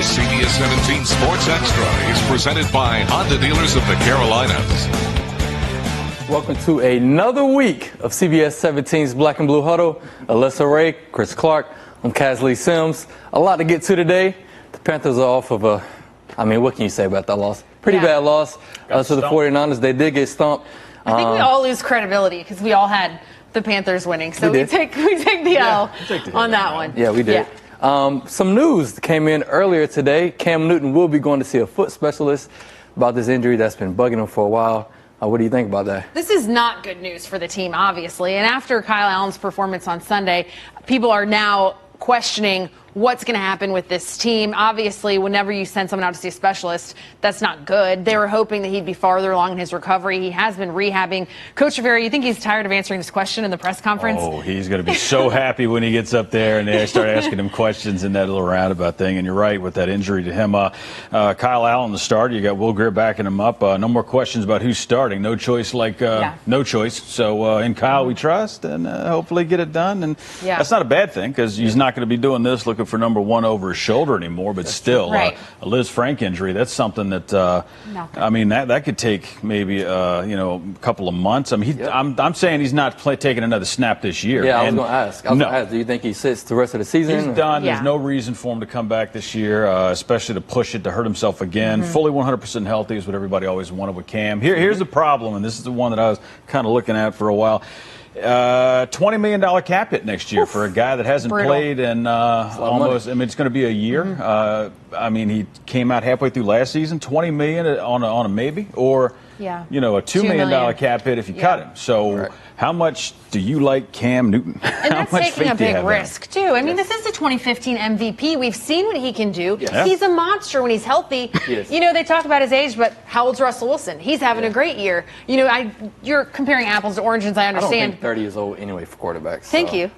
CBS 17 Sports Extra is presented by Honda Dealers of the Carolinas. Welcome to another week of CBS 17's Black and Blue Huddle. Alyssa Ray, Chris Clark, I'm Casley Sims. A lot to get to today. The Panthers are off of what can you say about that loss? Pretty bad loss to the 49ers. They did get stumped. I think we all lose credibility because we all had the Panthers winning. So we take the L on that one. Yeah, we did. Yeah. Some news came in earlier today. Cam Newton will be going to see a foot specialist about this injury that's been bugging him for a while. What do you think about that? This is not good news for the team, obviously. And after Kyle Allen's performance on Sunday, people are now questioning what's going to happen with this team. Obviously, whenever you send someone out to see a specialist, that's not good. They were hoping that he'd be farther along in his recovery. He has been rehabbing. Coach Rivera, you think he's tired of answering this question in the press conference? Oh, he's going to be so happy when he gets up there and they start asking him questions in that little roundabout thing. And you're right, with that injury to him. Kyle Allen, the starter, you got Will Greer backing him up. No more questions about who's starting. No choice no choice. So in Kyle we trust, and hopefully get it done. And that's not a bad thing because he's not going to be doing this looking for number one over his shoulder anymore, but still, a Liz Frank injury, that's something that, that could take maybe, a couple of months. I mean, I'm saying he's not taking another snap this year. Yeah, I was going to ask. Do you think he sits the rest of the season? He's done. There's no reason for him to come back this year, especially to push it, to hurt himself again. Fully 100% healthy is what everybody always wanted with Cam. Here's the problem, and this is the one that I was kind of looking at for a while. $20 million cap hit next year for a guy that hasn't played in almost. I mean, it's going to be a year. He came out halfway through last season. $20 million on a maybe, or a $2 million cap hit if you cut him. So how much do you like Cam Newton? And that's taking a big risk, too. I mean, this is the 2015 MVP. We've seen what he can do. He's a monster when he's healthy. They talk about his age, but how old's Russell Wilson? He's having a great year. You're comparing apples to oranges, I understand. I don't think 30 years old anyway for quarterbacks. Thank you.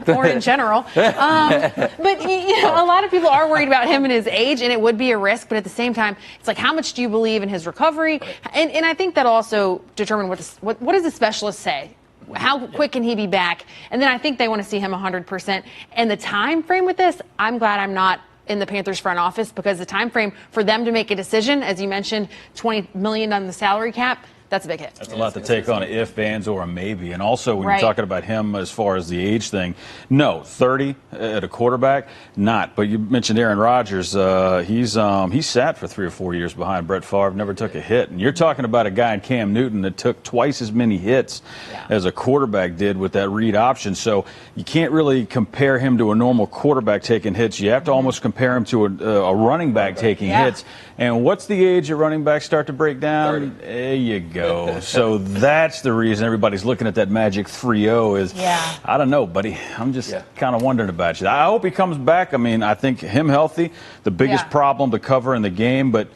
Or in general. But, a lot of people are worried about him and his age, and it would be a risk. But at the same time, it's like, how much do you believe in his recovery? And I think that'll also determine what does the specialist say? How quick can he be back? And then I think they want to see him 100%. And the time frame with this, I'm glad I'm not in the Panthers front office, because the time frame for them to make a decision, as you mentioned, $20 million on the salary cap, that's a big hit. That's a lot to take on, an if, ands, or a maybe. And also, when you're talking about him as far as the age thing, no, 30 at a quarterback, not. But you mentioned Aaron Rodgers. He sat for 3 or 4 years behind Brett Favre, never took a hit. And you're talking about a guy in Cam Newton that took twice as many hits as a quarterback did with that read option. So you can't really compare him to a normal quarterback taking hits. You have to almost compare him to a running back taking hits. And what's the age that running backs start to break down? 30. There you go. So that's the reason everybody's looking at that magic 3-0 is, I don't know, buddy. I'm just kind of wondering about you. I hope he comes back. I mean, I think him healthy, the biggest problem to cover in the game. But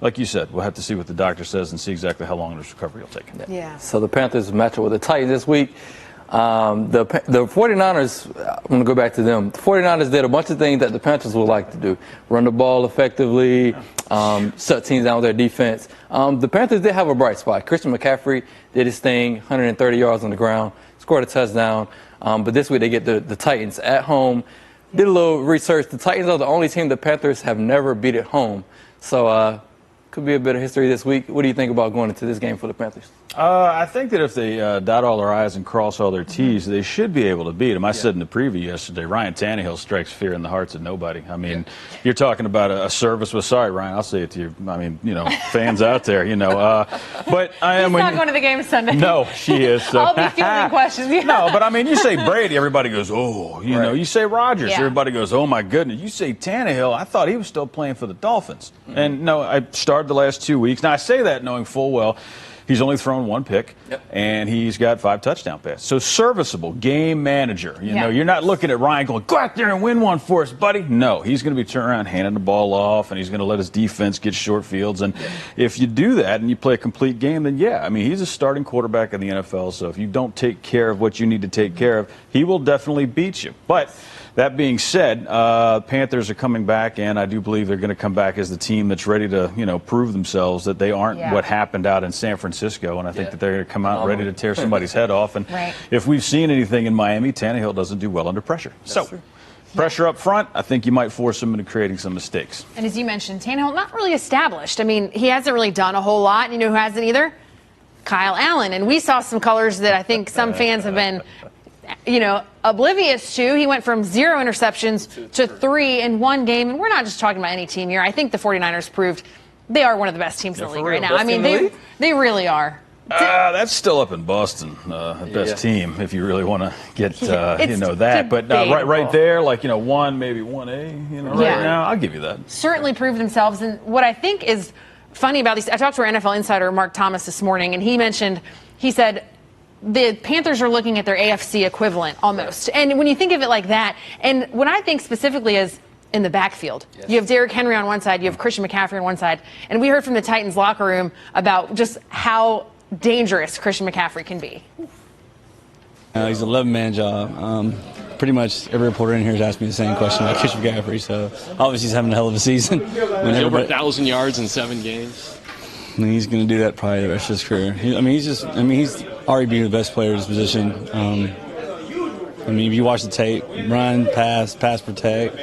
like you said, we'll have to see what the doctor says and see exactly how long this recovery will take. So the Panthers match up with the Titans this week. The 49ers, I'm going to go back to them. The 49ers did a bunch of things that the Panthers would like to do. Run the ball effectively, shut teams down with their defense. The Panthers did have a bright spot. Christian McCaffrey did his thing, 130 yards on the ground, scored a touchdown. But this week they get the Titans at home. Did a little research. The Titans are the only team the Panthers have never beat at home. So could be a bit of history this week. What do you think about going into this game for the Panthers? I think that if they dot all their I's and cross all their T's, they should be able to beat them. I said in the preview yesterday, Ryan Tannehill strikes fear in the hearts of nobody. I mean, you're talking about a service with, sorry, Ryan, I'll say it to you. I mean, fans out there, But I am. He's not going to the game Sunday. No, she is. So. I'll be fielding questions. No, but I mean, you say Brady, everybody goes, oh, You say Rodgers, everybody goes, oh my goodness. You say Tannehill, I thought he was still playing for the Dolphins. And no, I started the last 2 weeks. Now I say that knowing full well he's only thrown one pick, and he's got 5 touchdown passes. So serviceable, game manager. You know, you're not looking at Ryan going, go out there and win one for us, buddy. No, he's going to be turning around, handing the ball off, and he's going to let his defense get short fields. And if you do that and you play a complete game, then he's a starting quarterback in the NFL. So if you don't take care of what you need to take care of, he will definitely beat you. But that being said, Panthers are coming back, and I do believe they're going to come back as the team that's ready to, prove themselves that they aren't what happened out in San Francisco. And I think that they're going to come out ready to tear somebody's head off. And if we've seen anything in Miami, Tannehill doesn't do well under pressure. Pressure up front, I think you might force him into creating some mistakes. And as you mentioned, Tannehill not really established. I mean, he hasn't really done a whole lot. You know who hasn't either? Kyle Allen. And we saw some colors that I think some fans have been, oblivious to. He went from 0 interceptions to 3 in one game. And we're not just talking about any team here. I think the 49ers proved they are one of the best teams in the league right now. I mean, they really are. That's still up in Boston, best team, if you really want to get, that. But right there, like, 1, maybe 1A, right now, I'll give you that. Certainly proved themselves. And what I think is funny about these, I talked to our NFL insider, Mark Thomas, this morning, and he said, the Panthers are looking at their AFC equivalent almost. And when you think of it like that, and what I think specifically is in the backfield. Yes. You have Derrick Henry on one side, you have Christian McCaffrey on one side. And we heard from the Titans locker room about just how dangerous Christian McCaffrey can be. He's an 11-man job. Pretty much every reporter in here has asked me the same question about Christian McCaffrey, so obviously he's having a hell of a season. Over 1,000 yards in 7 games. He's going to do that probably the rest of his career. He's already been the best player in his position. If you watch the tape, run, pass, protect,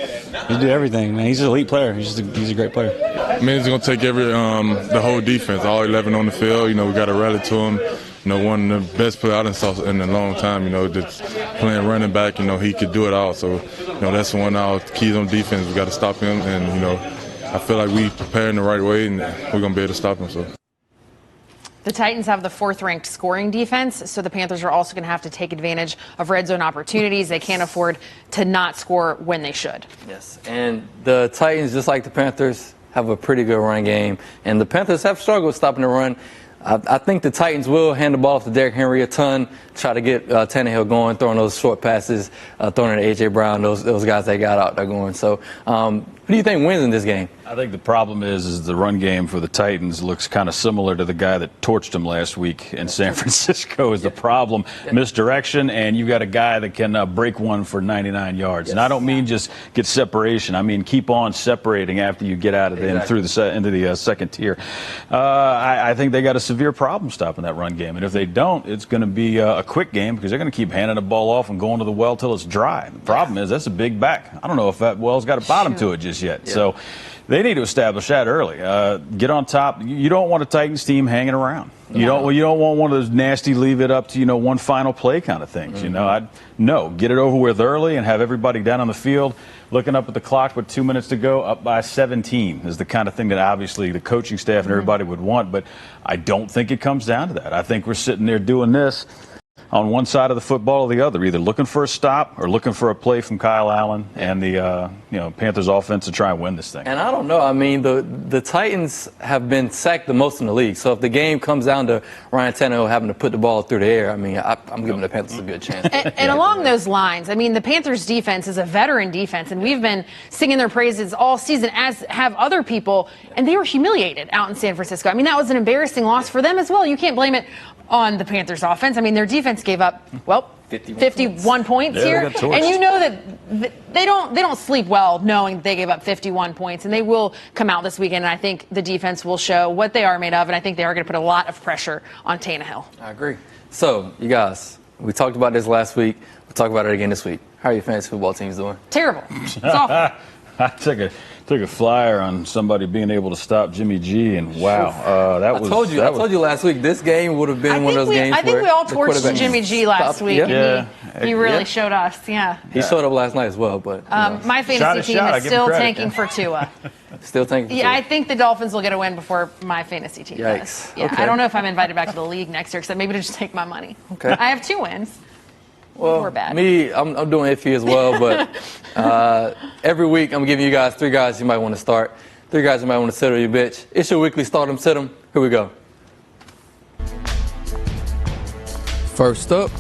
he do everything. Man, he's an elite player. He's a great player. I mean, it's going to take the whole defense, all 11 on the field. We got to rally to him. One of the best players I saw in a long time. Just playing running back. He could do it all. So, that's one of our keys on defense. We got to stop him, and I feel like we preparing the right way, and we're going to be able to stop him. So. The Titans have the 4th-ranked scoring defense, so the Panthers are also going to have to take advantage of red zone opportunities. They can't afford to not score when they should. Yes, and the Titans, just like the Panthers, have a pretty good run game, and the Panthers have struggled stopping the run. I think the Titans will hand the ball off to Derrick Henry a ton, try to get Tannehill going, throwing those short passes, throwing it to A.J. Brown, those guys that got out there going. So who do you think wins in this game? I think the problem is the run game for the Titans looks kind of similar to the guy that torched them last week in San Francisco is the problem. Misdirection, and you got a guy that can break one for 99 yards. Yes. And I don't mean just get separation. I mean keep on separating after you get out of the through into the second tier. I think they got a severe problem stopping that run game. And if they don't, it's going to be a quick game because they're going to keep handing the ball off and going to the well till it's dry. The problem is that's a big back. I don't know if that well's got a bottom to it just yet. Yeah. So they need to establish that early. Get on top. You don't want a Titans team hanging around. You don't want one of those nasty leave it up to one final play kind of things. Mm-hmm. Get it over with early and have everybody down on the field looking up at the clock with 2 minutes to go, up by 17 is the kind of thing that obviously the coaching staff and everybody would want. But I don't think it comes down to that. I think we're sitting there doing this on one side of the football or the other, either looking for a stop or looking for a play from Kyle Allen and the Panthers offense to try and win this thing. And I don't know. I mean, the Titans have been sacked the most in the league. So if the game comes down to Ryan Tannehill having to put the ball through the air, I mean, I'm giving the Panthers a good chance. And along those lines, I mean, the Panthers defense is a veteran defense, and we've been singing their praises all season, as have other people, and they were humiliated out in San Francisco. I mean, that was an embarrassing loss for them as well. You can't blame it on the Panthers offense. I mean, their defense gave up, 51 points here. And you know that they don't sleep well knowing that they gave up 51 points. And they will come out this weekend, and I think the defense will show what they are made of, and I think they are going to put a lot of pressure on Tannehill. I agree. So, you guys, we talked about this last week. We'll talk about it again this week. How are your fantasy football teams doing? Terrible. It's awful. I took a flyer on somebody being able to stop Jimmy G, and wow, I told you last week this game would have been one of those games. I think we all torched Jimmy G last week. Yep. He really showed us. Yeah. He showed up last night as well, but my fantasy team is still tanking for Tua. Still tanking. Yeah, I think the Dolphins will get a win before my fantasy team does. Yeah, okay. I don't know if I'm invited back to the league next year, because maybe to just take my money. Okay. I have 2 wins. Well, we're bad. I'm doing iffy as well, but every week I'm giving you guys 3 guys you might want to start, 3 guys you might want to sit on your bench. It's your weekly start 'em, sit 'em. Here we go. First up,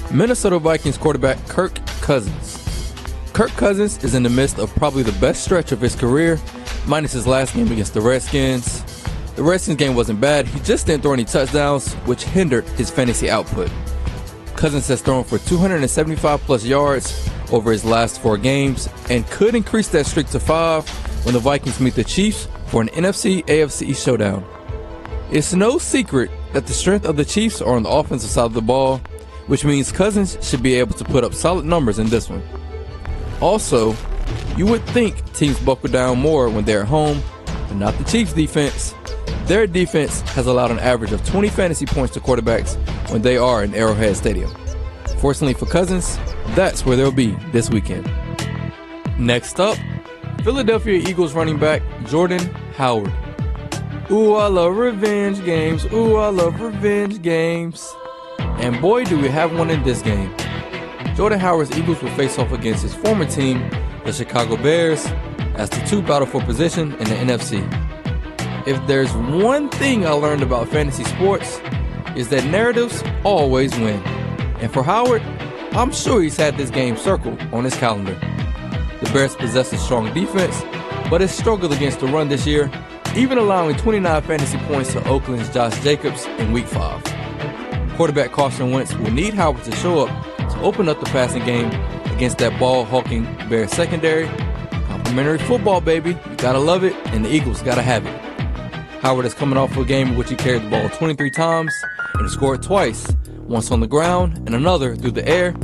Minnesota Vikings quarterback Kirk Cousins. Kirk Cousins is in the midst of probably the best stretch of his career, minus his last game against the Redskins. The Redskins game wasn't bad, he just didn't throw any touchdowns, which hindered his fantasy output. Cousins has thrown for 275-plus yards over his last 4 games and could increase that streak to 5 when the Vikings meet the Chiefs for an NFC-AFC showdown. It's no secret that the strength of the Chiefs are on the offensive side of the ball, which means Cousins should be able to put up solid numbers in this one. Also, you would think teams buckle down more when they're at home, but not the Chiefs' defense. Their defense has allowed an average of 20 fantasy points to quarterbacks when they are in Arrowhead Stadium. Fortunately for Cousins, that's where they'll be this weekend. Next up, Philadelphia Eagles running back Jordan Howard. Ooh, I love revenge games. Ooh, I love revenge games. And boy, do we have one in this game. Jordan Howard's Eagles will face off against his former team, the Chicago Bears, as the two battle for position in the NFC. If there's one thing I learned about fantasy sports, is that narratives always win. And for Howard, I'm sure he's had this game circled on his calendar. The Bears possess a strong defense, but has struggled against the run this year, even allowing 29 fantasy points to Oakland's Josh Jacobs in Week 5. Quarterback Carson Wentz will need Howard to show up to open up the passing game against that ball-hawking Bears secondary. Complimentary football, baby. You gotta love it, and the Eagles gotta have it. Howard is coming off of a game in which he carried the ball 23 times and scored twice, once on the ground and another through the air.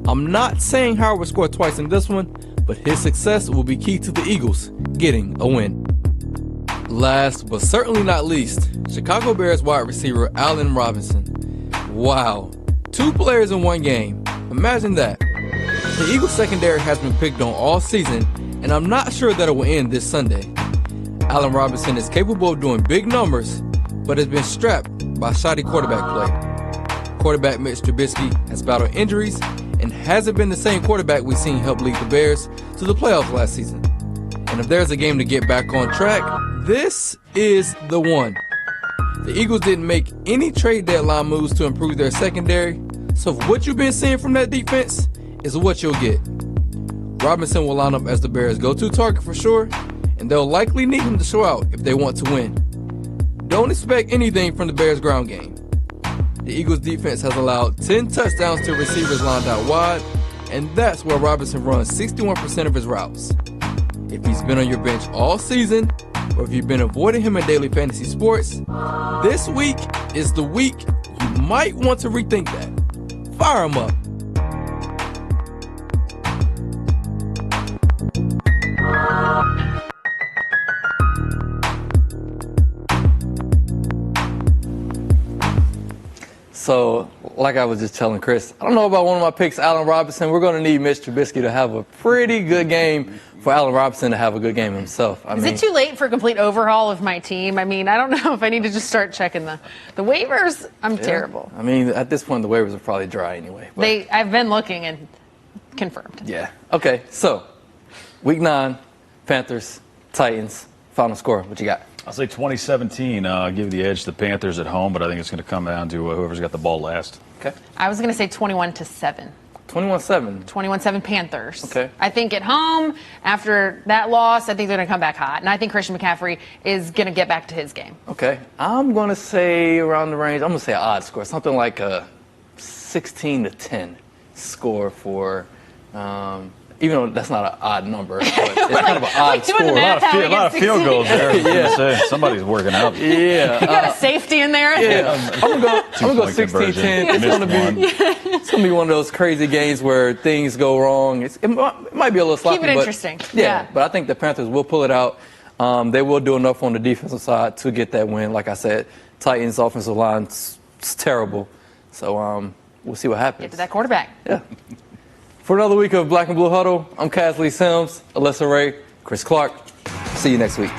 I'm not saying Howard would score twice in this one, but his success will be key to the Eagles getting a win. Last but certainly not least, Chicago Bears wide receiver Allen Robinson. Wow, 2 players in one game. Imagine that. The Eagles secondary has been picked on all season, and I'm not sure that it will end this Sunday. Allen Robinson is capable of doing big numbers, but has been strapped by shoddy quarterback play. Quarterback Mitch Trubisky has battled injuries and hasn't been the same quarterback we've seen help lead the Bears to the playoffs last season. And if there's a game to get back on track, this is the one. The Eagles didn't make any trade deadline moves to improve their secondary, so what you've been seeing from that defense is what you'll get. Robinson will line up as the Bears' go-to target for sure, and they'll likely need him to show out if they want to win. Don't expect anything from the Bears' ground game. The Eagles' defense has allowed 10 touchdowns to receivers lined out wide, and that's where Robinson runs 61% of his routes. If he's been on your bench all season, or if you've been avoiding him in daily fantasy sports, this week is the week you might want to rethink that. Fire him up. So, like I was just telling Chris, I don't know about one of my picks, Allen Robinson. We're going to need Mitch Trubisky to have a pretty good game for Allen Robinson to have a good game himself. Is it too late for a complete overhaul of my team? I mean, I don't know if I need to just start checking the waivers. I'm terrible. I mean, at this point, the waivers are probably dry anyway. I've been looking and confirmed. Yeah. Okay, so Week 9, Panthers, Titans, final score. What you got? I'll say 2017, give the edge to the Panthers at home, but I think it's going to come down to whoever's got the ball last. Okay. I was going to say 21-7. 21-7. 21-7 Panthers. Okay. I think at home, after that loss, I think they're going to come back hot. And I think Christian McCaffrey is going to get back to his game. Okay. I'm going to say around the range, I'm going to say an odd score. Something like a 16-10 score for even though that's not an odd number, but it's kind of an odd score. A lot of field goals there. Yeah. Somebody's working out. Yeah. You got a safety in there? Yeah. I'm going to go 16-10. It's going to be one of those crazy games where things go wrong. It might be a little sloppy. Keep it interesting. Yeah, but I think the Panthers will pull it out. They will do enough on the defensive side to get that win. Like I said, Titans' offensive line is terrible. So we'll see what happens. Get to that quarterback. Yeah. For another week of Black and Blue Huddle, I'm Casley Sims, Alyssa Ray, Chris Clark. See you next week.